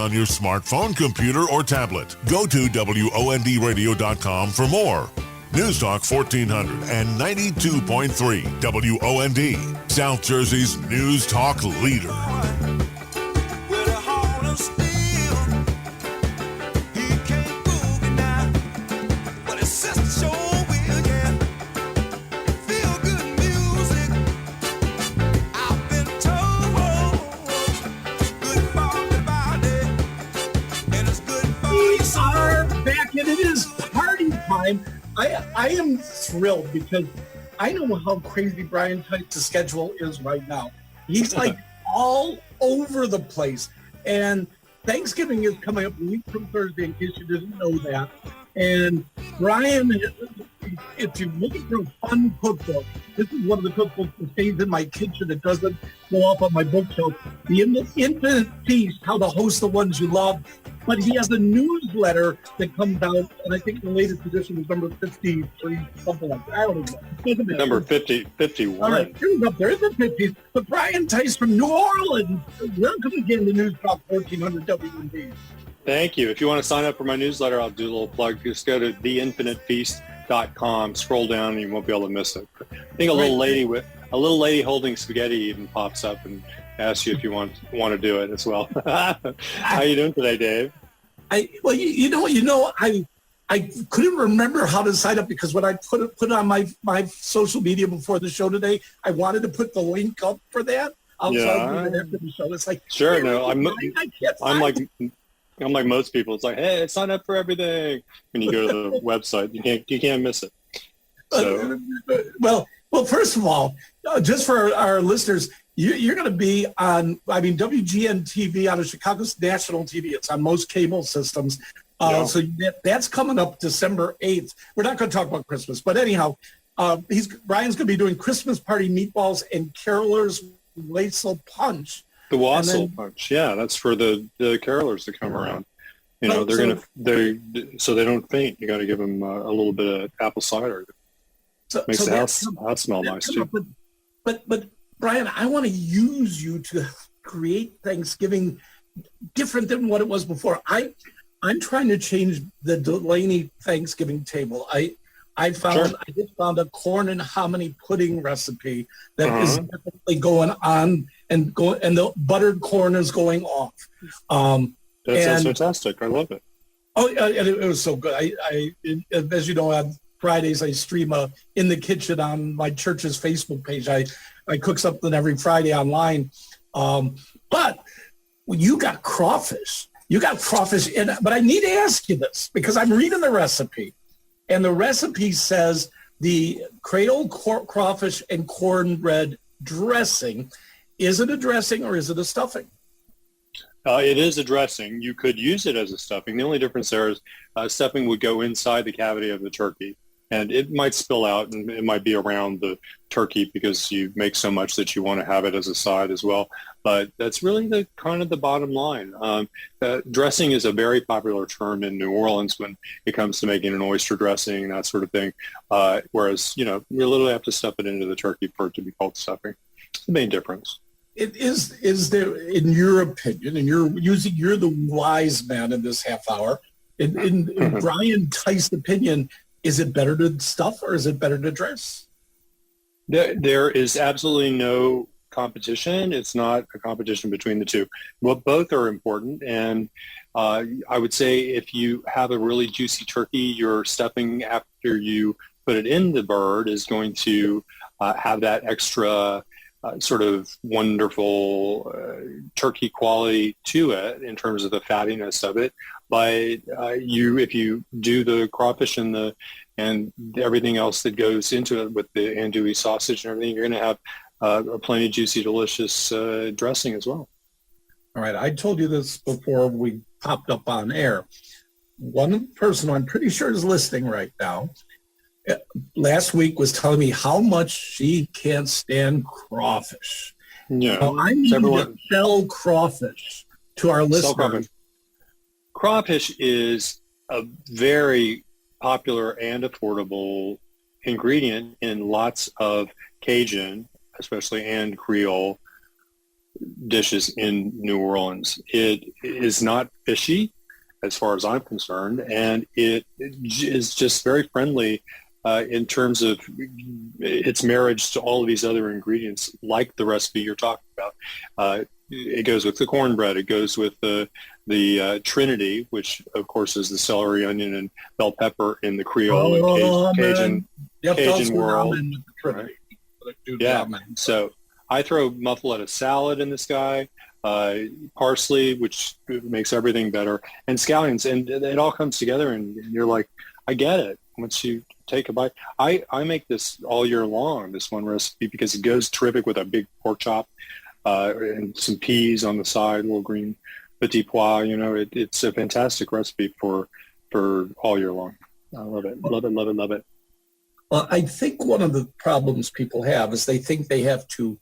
on your smartphone, computer, or tablet. Go to WONDradio.com for more. News Talk 1400 and 92.3 WOND, South Jersey's News Talk leader. And it is party time. I am thrilled because I know how crazy Brian Tice's schedule is right now. He's like all over the place. And Thanksgiving is coming up a week from Thursday, in case you didn't know that. And Brian, if you're looking for a fun cookbook, this is one of the cookbooks that stays in my kitchen. It doesn't go up on my bookshelf. The Infinite Feast, How to Host the Ones You Love. But he has a newsletter that comes out, and I think the latest edition is number 53, something like that. I don't know. Number 51. All right, here's up there. It's the 50s. But Brian Tice from New Orleans, welcome again to News Talk 1400 WND. Thank you. If you want to sign up for my newsletter, I'll do a little plug. Just go to theinfinitefeast.com, scroll down, and you won't be able to miss it. I think a little lady holding spaghetti even pops up and asks you if you want to do it as well. How you doing today, Dave? I couldn't remember how to sign up because when I put it on my social media before the show today, I wanted to put the link up for that. I'll tell you after the show. It's like sure, no, I'm like most people. It's like, hey, sign up for everything. When you go to the website, you can't miss it. So. Well, first of all, just for our listeners, you're going to be on, WGN TV on Chicago's national TV. It's on most cable systems. So that's coming up December 8th. We're not going to talk about Christmas, but anyhow, Brian's going to be doing Christmas party meatballs and carolers wassail punch. The wassail punch, yeah, that's for the carolers that come around. You know, so they don't faint. You got to give them a little bit of apple cider. Makes the house smell nice too. But Brian, I want to use you to create Thanksgiving different than what it was before. I'm trying to change the Delaney Thanksgiving table. I just found a corn and hominy pudding recipe that is definitely going on, and the buttered corn is going off. That's fantastic. I love it. Oh, and it was so good. As you know, on Fridays I stream in the kitchen on my church's Facebook page. I cook something every Friday online. But you got crawfish. But I need to ask you this because I'm reading the recipe. And the recipe says the cradled crawfish and cornbread dressing. Is it a dressing or is it a stuffing? It is a dressing. You could use it as a stuffing. The only difference there is stuffing would go inside the cavity of the turkey. And it might spill out and it might be around the turkey because you make so much that you want to have it as a side as well. But that's really the bottom line. Dressing is a very popular term in New Orleans when it comes to making an oyster dressing and that sort of thing. Whereas, you literally have to stuff it into the turkey for it to be called stuffing. It's the main difference. It is there, in your opinion, and you're the wise man in this half hour, in Brian Tice's opinion, is it better to stuff or is it better to dress? There is absolutely no competition. It's not a competition between the two. Well, both are important. And I would say if you have a really juicy turkey, your stuffing after you put it in the bird is going to have that extra sort of wonderful turkey quality to it in terms of the fattiness of it. But if you do the crawfish and everything else that goes into it with the andouille sausage and everything, you're going to have a plenty juicy, delicious dressing as well. All right. I told you this before we popped up on air. One person who I'm pretty sure is listening right now last week was telling me how much she can't stand crawfish. Yeah. Now, I need to sell crawfish to our listeners. Crawfish is a very popular and affordable ingredient in lots of Cajun, especially, and Creole dishes in New Orleans. It is not fishy as far as I'm concerned, and it is just very friendly in terms of its marriage to all of these other ingredients, like the recipe you're talking about. It goes with the cornbread. It goes with the Trinity, which of course is the celery, onion, and bell pepper in the Creole and Cajun world. Right? Yeah. So I throw muffaletta salad in this guy, parsley, which makes everything better, and scallions, and it all comes together, and you're like, I get it. Once you take a bite, I make this all year long, this one recipe, because it goes terrific with a big pork chop and some peas on the side, a little green petit pois. It's a fantastic recipe for all year long. I love it, love it, love it, love it. Well, I think one of the problems people have is they think they have to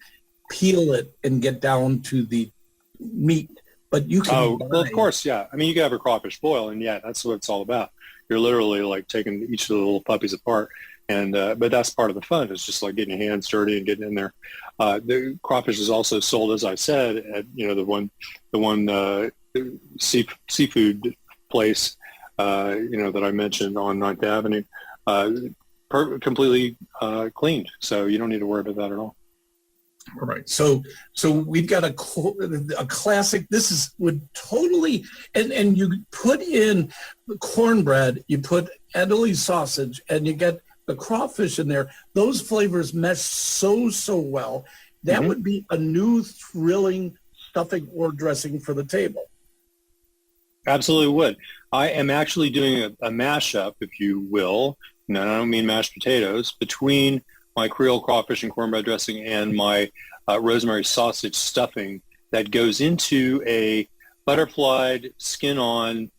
peel it and get down to the meat, but you can. Well, of course, yeah. I mean, you can have a crawfish boil, and yeah, that's what it's all about. You're literally like taking each of the little puppies apart, and but that's part of the fun. It's just like getting your hands dirty and getting in there. The crawfish is also sold, as I said, at the one seafood place that I mentioned on 9th Avenue, completely cleaned, so you don't need to worry about that at all. All right. So we've got a classic. This would totally, and you put in the cornbread, you put Italy sausage, and you get the crawfish in there. Those flavors mesh so well. That would be a new thrilling stuffing or dressing for the table. Absolutely would. I am actually doing a mashup, if you will. No, I don't mean mashed potatoes, between my Creole crawfish and cornbread dressing and my rosemary sausage stuffing that goes into a butterflied skin-on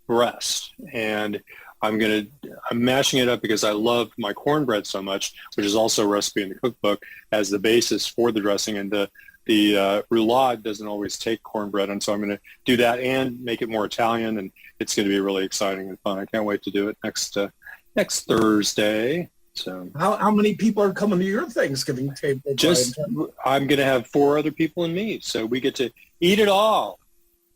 breast. And I'm mashing it up because I love my cornbread so much, which is also a recipe in the cookbook, as the basis for the dressing. And the roulade doesn't always take cornbread, and so I'm going to do that and make it more Italian, and it's going to be really exciting and fun. I can't wait to do it next Thursday. So how many people are coming to your Thanksgiving table? I'm going to have 4 other people and me, so we get to eat it all.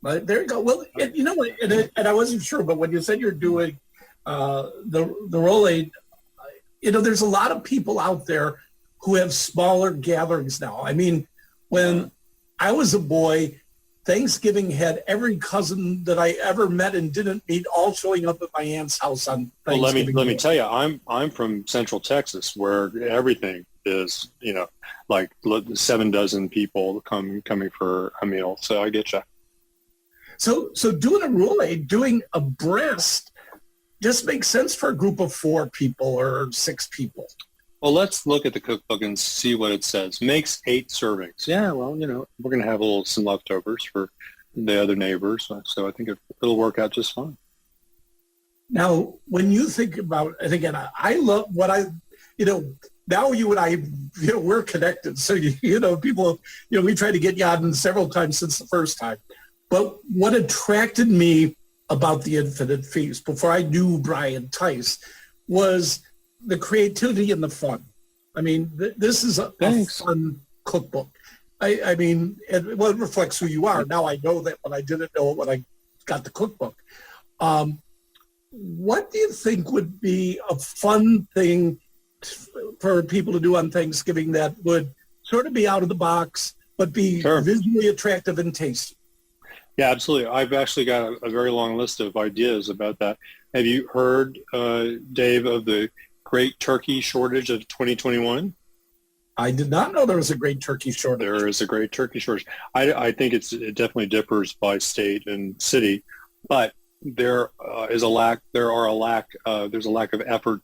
There you go. Well, you know what? And I wasn't sure, but when you said you're doing the Roulette, there's a lot of people out there who have smaller gatherings now. I mean, when I was a boy, Thanksgiving had every cousin that I ever met and didn't meet all showing up at my aunt's house on Thanksgiving. Well, let me tell you, I'm from Central Texas, where everything is, like 7 dozen people coming for a meal. So I get you. So doing a roulette, doing a breast, just makes sense for a group of 4 people or 6 people. Well, let's look at the cookbook and see what it says. Makes 8 servings. Yeah, well, we're going to have some leftovers for the other neighbors. So I think it'll work out just fine. Now, when you think about, and again, I love what now you and I, we're connected. So, people, we tried to get you on several times since the first time. But what attracted me about the Infinite Feast before I knew Brian Tice was the creativity and the fun. I mean, this is a fun cookbook. I mean, it reflects who you are. Now I know that, but I didn't know it when I got the cookbook. What do you think would be a fun thing for people to do on Thanksgiving that would sort of be out of the box, but be visually attractive and tasty? Yeah, absolutely. I've actually got a very long list of ideas about that. Have you heard, Dave, of the Great Turkey Shortage of 2021? I did not know there was a great turkey shortage. There is a great turkey shortage. I think it definitely differs by state and city, but there is a lack. There's a lack of effort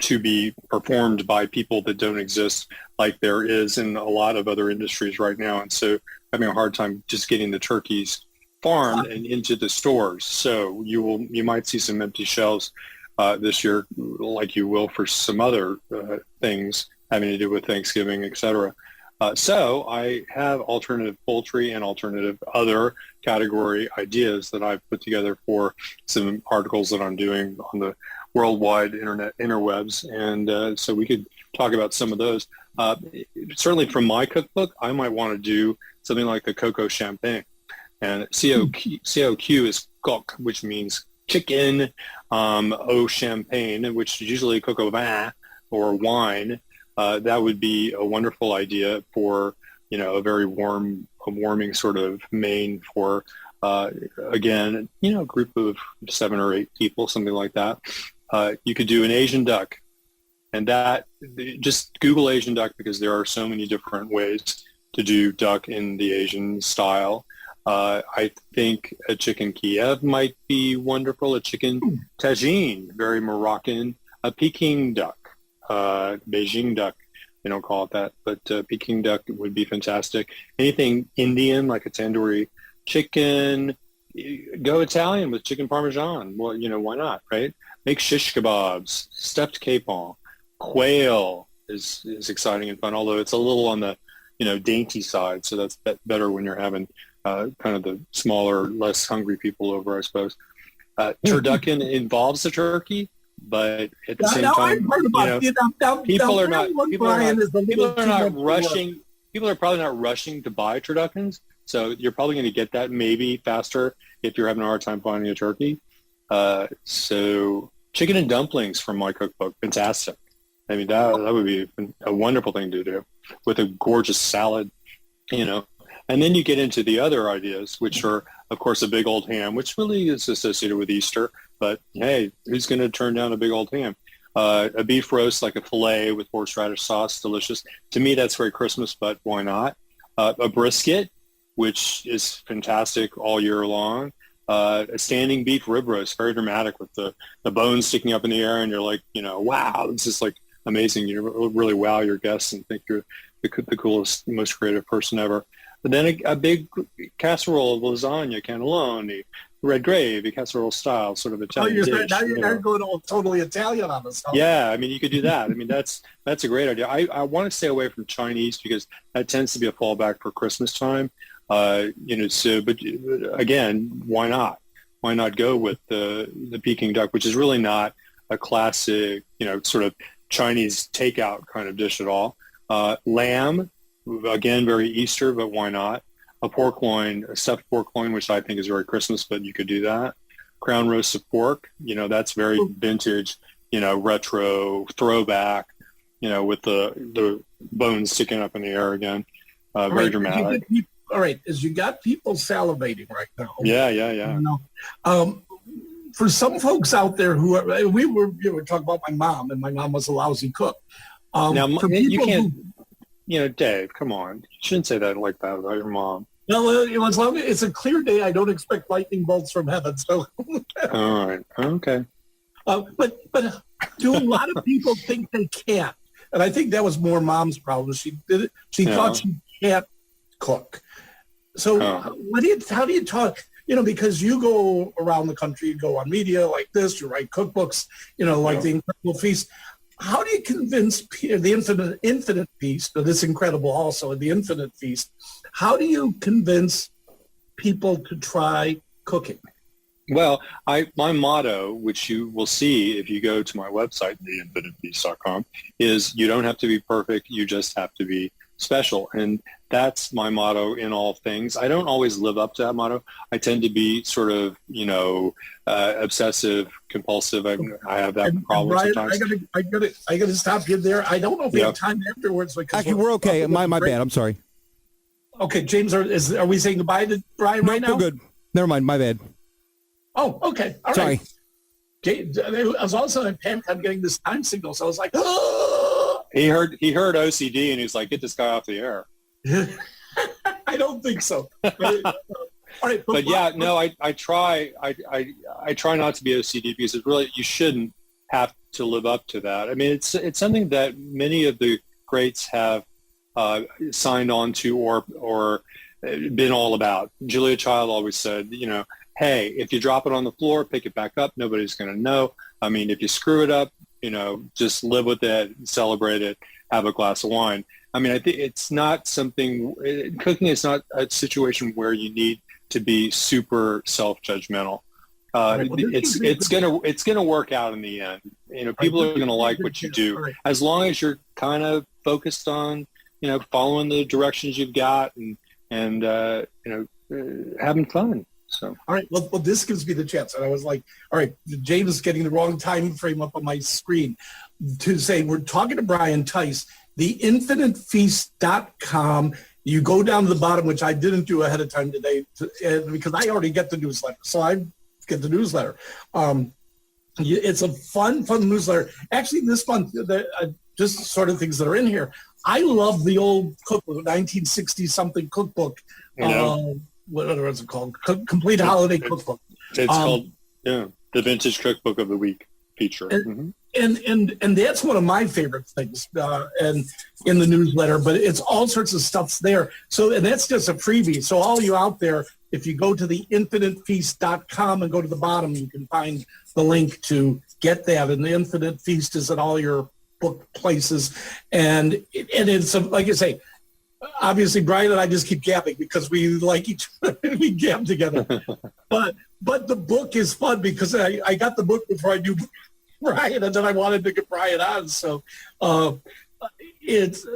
to be performed by people that don't exist, like there is in a lot of other industries right now, and so having a hard time just getting the turkeys farmed and into the stores. So you might see some empty shelves this year, like you will for some other things having to do with Thanksgiving, etc. So I have alternative poultry and alternative other category ideas that I've put together for some articles that I'm doing on the worldwide interwebs, and so we could talk about some of those. Certainly from my cookbook, I might want to do something like the cocoa champagne. And COQ is coq, which means chicken, au champagne, which is usually cocoa vin or wine. That would be a wonderful idea for, a very warming sort of main for, again, a group of 7 or 8 people, something like that. You could do an Asian duck, and that, just Google Asian duck, because there are so many different ways to do duck in the Asian style. I think a chicken Kiev might be wonderful, a chicken tagine, very Moroccan, a Peking duck, Beijing duck. They don't call it that, but Peking duck would be fantastic. Anything Indian, like a tandoori chicken, go Italian with chicken Parmesan. Well, why not, right? Make shish kebabs, stuffed capon, quail is exciting and fun, although it's a little on the, dainty side. So that's better when you're having kind of the smaller, less hungry people over, I suppose. Turducken involves the turkey, but at the same time, people are not rushing. People are probably not rushing to buy turduckens, so you're probably going to get that maybe faster if you're having a hard time finding a turkey. So chicken and dumplings from my cookbook, fantastic. I mean, that would be a wonderful thing to do with a gorgeous salad, And then you get into the other ideas, which are, of course, a big old ham, which really is associated with Easter. But, hey, who's going to turn down a big old ham? A beef roast, like a filet with horseradish sauce, delicious. To me, that's very Christmas, but why not? A brisket, which is fantastic all year long. A standing beef rib roast, very dramatic with the bones sticking up in the air, and you're like, wow, this is like amazing. You really wow your guests and think you're the coolest, most creative person ever. But then a big casserole of lasagna, cannelloni, red gravy, casserole style, sort of Italian dish. Now you're going all totally Italian on us. Yeah, I mean, you could do that. I mean, that's a great idea. I want to stay away from Chinese because that tends to be a fallback for Christmas time. But again, why not? Why not go with the Peking duck, which is really not a classic, sort of Chinese takeout kind of dish at all. Lamb, again, very Easter, but why not? A pork loin, a stuffed pork loin, which I think is very Christmas, but you could do that. Crown roast of pork, that's very vintage, retro, throwback, with the bones sticking up in the air again. Very dramatic. All right, as you got people salivating right now. Yeah. For some folks out there who are, we were talking about my mom, and my mom was a lousy cook. Now, you can't, Dave, come on. You shouldn't say that like that about your mom. No, as long as it's a clear day, I don't expect lightning bolts from heaven. So, all right, okay. But do a lot of people think they can't? And I think that was more mom's problem. She did it. She thought she can't cook. So, how do you talk? Because you go around the country, you go on media like this, you write cookbooks, like The Incredible Feast. How do you convince the Infinite Feast, or this incredible also, the Infinite Feast, how do you convince people to try cooking? Well, my motto, which you will see if you go to my website, theinfinitefeast.com, is you don't have to be perfect, you just have to be special. And that's my motto in all things. I don't always live up to that motto. I tend to be sort of, obsessive, compulsive. I have that problem Brian, sometimes. I gotta stop you there. I don't know if we have time afterwards. Actually, we're okay. My bad. I'm sorry. Okay, James, are we saying goodbye to Brian right now? We're good. Never mind. My bad. Oh, okay. All sorry. Right. I was also in panic. I'm getting this time signal, so I was like, oh! He heard OCD, and he's like, get this guy off the air. I don't think so. All right, I try not to be OCD because it's really, you shouldn't have to live up to that. I mean, it's something that many of the greats have signed on to or been all about. Julia Child always said, hey, if you drop it on the floor, pick it back up. Nobody's going to know. I mean, if you screw it up, just live with it, celebrate it, have a glass of wine. I mean, I think it's not something, cooking is not a situation where you need to be super self-judgmental. It's gonna work out in the end. People are gonna like what you do, as long as you're kind of focused on, following the directions you've got and having fun. So. All right. Well, this gives me the chance. And I was like, all right, James is getting the wrong time frame up on my screen to say we're talking to Brian Tice, theinfinitefeast.com. You go down to the bottom, which I didn't do ahead of time today because I already get the newsletter. So I get the newsletter. It's a fun newsletter. Actually, this month, just sort of things that are in here. I love the old cookbook, 1960-something cookbook. What was it called? Complete Holiday Cookbook. It's called the Vintage Cookbook of the Week feature. And that's one of my favorite things and in the newsletter, but it's all sorts of stuff's there. So, and that's just a freebie. So all you out there, if you go to theinfinitefeast.com and go to the bottom, you can find the link to get that. And the Infinite Feast is at all your book places. And it's, like I say, obviously, Brian and I just keep gabbing because we like each other and we gab together. But the book is fun because I got the book before I knew Brian, and then I wanted to get Brian on. So it's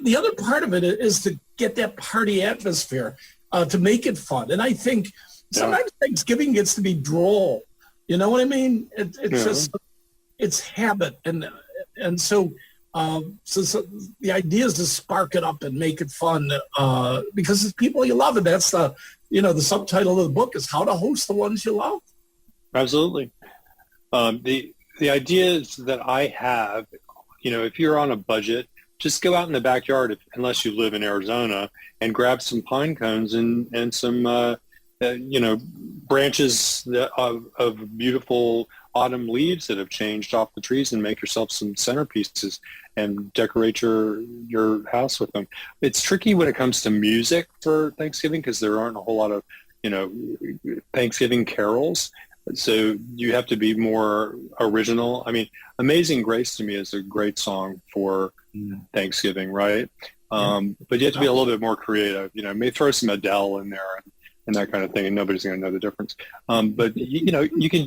the other part of it is to get that party atmosphere, to make it fun. And I think sometimes Thanksgiving gets to be droll. You know what I mean? It's just it's habit, and so. So the idea is to spark it up and make it fun because it's people you love, and that's the subtitle of the book is how to host the ones you love. Absolutely. The ideas that I have, if you're on a budget, just go out in the backyard, unless you live in Arizona, and grab some pine cones and some branches of beautiful autumn leaves that have changed off the trees, and make yourself some centerpieces and decorate your house with them. It's tricky when it comes to music for Thanksgiving because there aren't a whole lot of Thanksgiving carols, so you have to be more original. I mean, Amazing Grace to me is a great song for Thanksgiving, right? But you have to be a little bit more creative. May throw some Adele in there and that kind of thing, and nobody's going to know the difference. But you can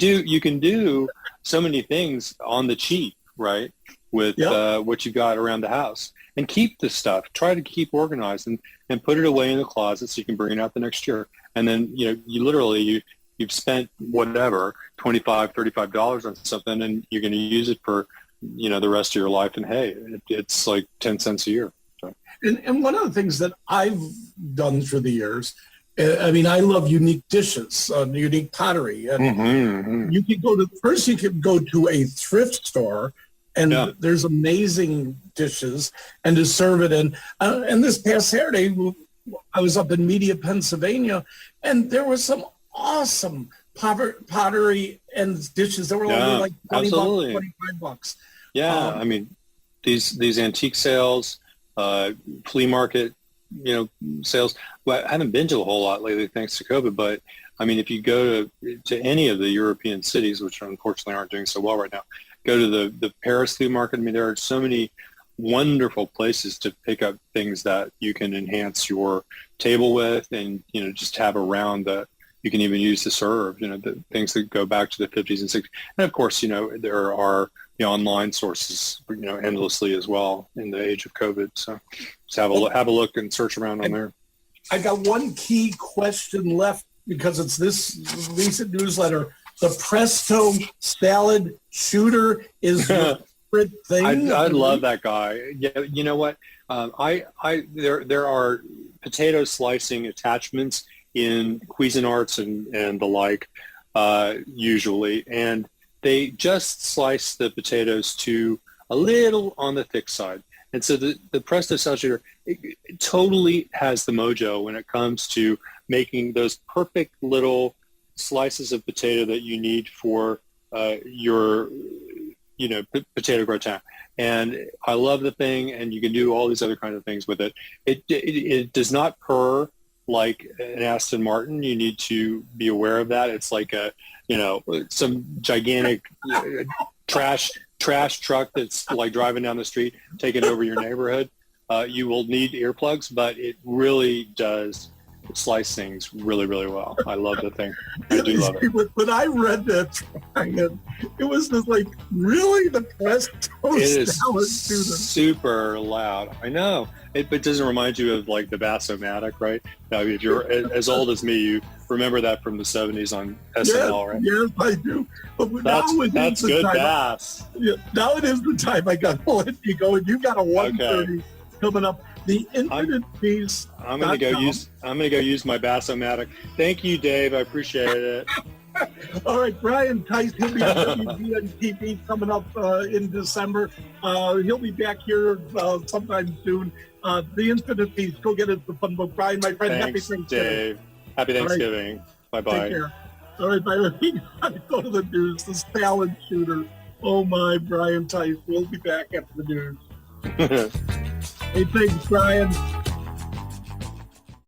do so many things on the cheap, right? With what you got around the house, and keep the stuff. Try to keep organized and put it away in the closet so you can bring it out the next year. And then you've spent whatever $25, $35 on something, and you're going to use it for the rest of your life. And hey, it's like 10 cents a year. So. And one of the things that I've done through the years. I mean, I love unique dishes, unique pottery. And you can go to a thrift store, and there's amazing dishes, and to serve it in. And this past Saturday, I was up in Media, Pennsylvania, and there was some awesome pottery and dishes that were only like $20, $25. Yeah, I mean, these antique sales, flea market, sales. Well, I haven't been to a whole lot lately thanks to COVID, but I mean, if you go to any of the European cities, which unfortunately aren't doing so well right now, go to the Paris flea market. I mean, there are so many wonderful places to pick up things that you can enhance your table with, and just have around that you can even use to serve. The things that go back to the 50s and 60s, and of course, there are online sources, endlessly as well in the age of COVID. So just have a look and search around on there. I got one key question left because it's this recent newsletter. The Presto Salad Shooter is your favorite thing. I love that guy. Yeah, you know what? There are potato slicing attachments in Cuisinarts and the like, usually, and they just slice the potatoes to a little on the thick side. And so the Presto Salad Shooter it totally has the mojo when it comes to making those perfect little slices of potato that you need for your potato gratin. And I love the thing, and you can do all these other kind of things with it. It does not purr like an Aston Martin. You need to be aware of that. It's like some gigantic trash truck that's like driving down the street, taking over your neighborhood. You will need earplugs, but it really does slice things really, really well. I love the thing. I do love it. When I read that, Brian, it was just like, really, the Presto It is Salad Shooter? super loud. I know. It doesn't remind you of like the Bass-O-Matic, right? Now, if you're as old as me, you remember that from the 70s on SNL, right? Yes, I do. But That's good bass. Yeah, now it is the time I got to let you go, and you got a 1:30 coming up. The Infinite Piece. I'm gonna go use my Bass-O-Matic. Thank you, Dave. I appreciate it. All right, Brian Tice, he'll be on TV coming up in December. He'll be back here sometime soon. The Infinite Piece, go get it, the fun book. Brian, my friend, happy Thanks, Thanksgiving. Dave. Happy Thanksgiving. Take Bye-bye. care. All right, Byron, we got to go to the news. The Salad Shooter. Oh, my, Brian Tice. We'll be back after the news. Hey, thanks, Brian.